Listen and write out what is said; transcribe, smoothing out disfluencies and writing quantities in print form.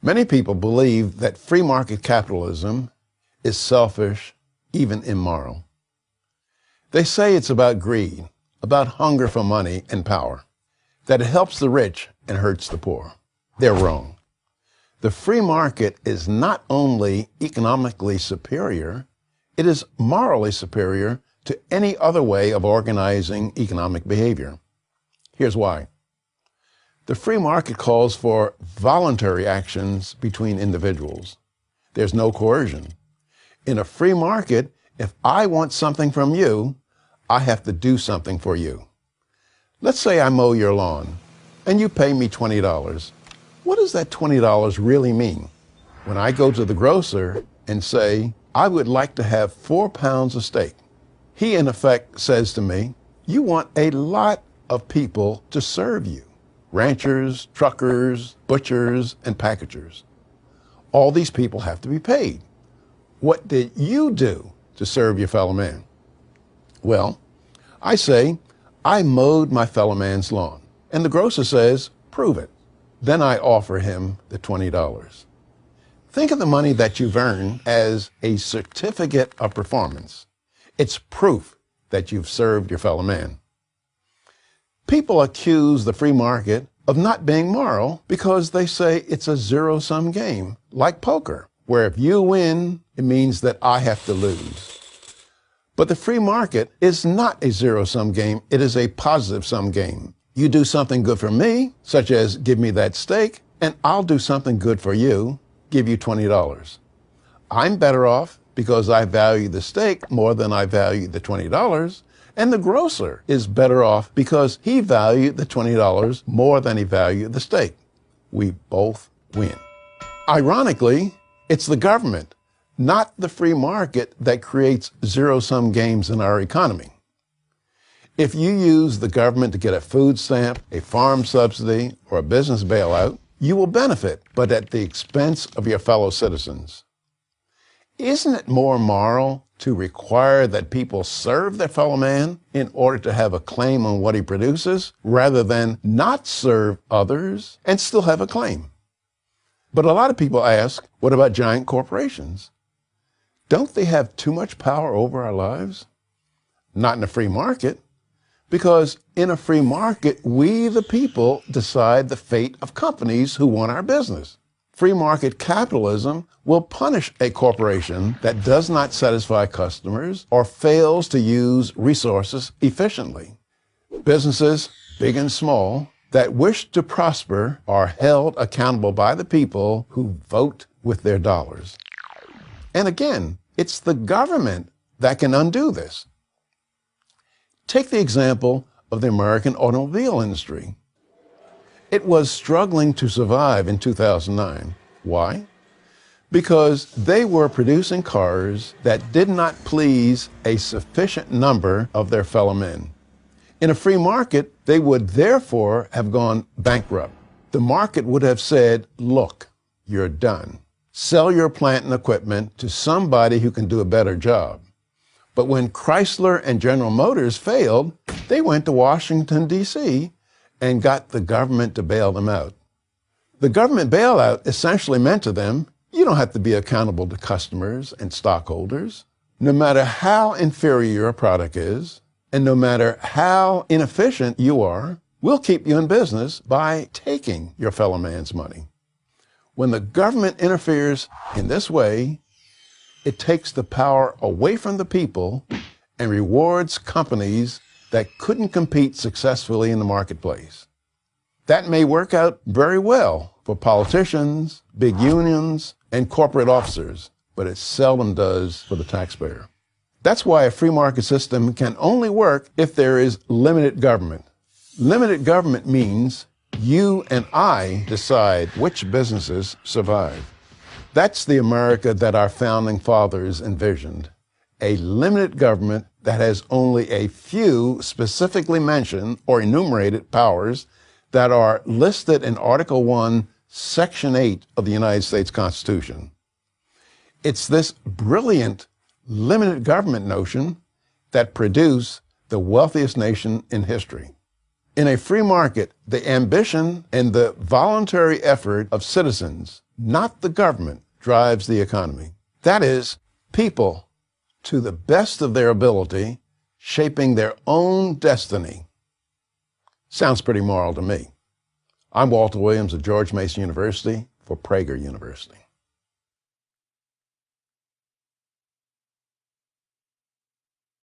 Many people believe that free market capitalism is selfish, even immoral. They say it's about greed, about hunger for money and power, that it helps the rich and hurts the poor. They're wrong. The free market is not only economically superior, it is morally superior to any other way of organizing economic behavior. Here's why. The free market calls for voluntary actions between individuals. There's no coercion. In a free market, if I want something from you, I have to do something for you. Let's say I mow your lawn and you pay me $20. What does that $20 really mean? When I go to the grocer and say, I would like to have 4 pounds of steak, he in effect says to me, you want a lot of people to serve you. Ranchers, truckers, butchers, and packagers. All these people have to be paid. What did you do to serve your fellow man? Well, I say, I mowed my fellow man's lawn. And the grocer says, prove it. Then I offer him the $20. Think of the money that you've earned as a certificate of performance. It's proof that you've served your fellow man. People accuse the free market of not being moral because they say it's a zero-sum game, like poker, where if you win, it means that I have to lose. But the free market is not a zero-sum game. It is a positive-sum game. You do something good for me, such as give me that steak, and I'll do something good for you, give you $20. I'm better off because I value the steak more than I value the $20, and the grocer is better off because he valued the $20 more than he valued the steak. We both win. Ironically, it's the government, not the free market, that creates zero-sum games in our economy. If you use the government to get a food stamp, a farm subsidy, or a business bailout, you will benefit, but at the expense of your fellow citizens. Isn't it more moral to require that people serve their fellow man in order to have a claim on what he produces, rather than not serve others and still have a claim? But a lot of people ask, what about giant corporations? Don't they have too much power over our lives? Not in a free market. Because in a free market, we, the people, decide the fate of companies who want our business. Free market capitalism will punish a corporation that does not satisfy customers or fails to use resources efficiently. Businesses, big and small, that wish to prosper are held accountable by the people who vote with their dollars. And again, it's the government that can undo this. Take the example of the American automobile industry. It was struggling to survive in 2009. Why? Because they were producing cars that did not please a sufficient number of their fellow men. In a free market, they would therefore have gone bankrupt. The market would have said, look, you're done. Sell your plant and equipment to somebody who can do a better job. But when Chrysler and General Motors failed, they went to Washington, D.C. and got the government to bail them out. The government bailout essentially meant to them, you don't have to be accountable to customers and stockholders. No matter how inferior your product is, and no matter how inefficient you are, we'll keep you in business by taking your fellow man's money. When the government interferes in this way, it takes the power away from the people and rewards companies that couldn't compete successfully in the marketplace. That may work out very well for politicians, big unions, and corporate officers, but it seldom does for the taxpayer. That's why a free market system can only work if there is limited government. Limited government means you and I decide which businesses survive. That's the America that our founding fathers envisioned. A limited government that has only a few specifically mentioned or enumerated powers that are listed in Article 1, Section 8 of the United States Constitution. It's this brilliant limited government notion that produced the wealthiest nation in history. In a free market, the ambition and the voluntary effort of citizens not the government, drives the economy. That is, people, to the best of their ability, shaping their own destiny. Sounds pretty moral to me. I'm Walter Williams of George Mason University for Prager University.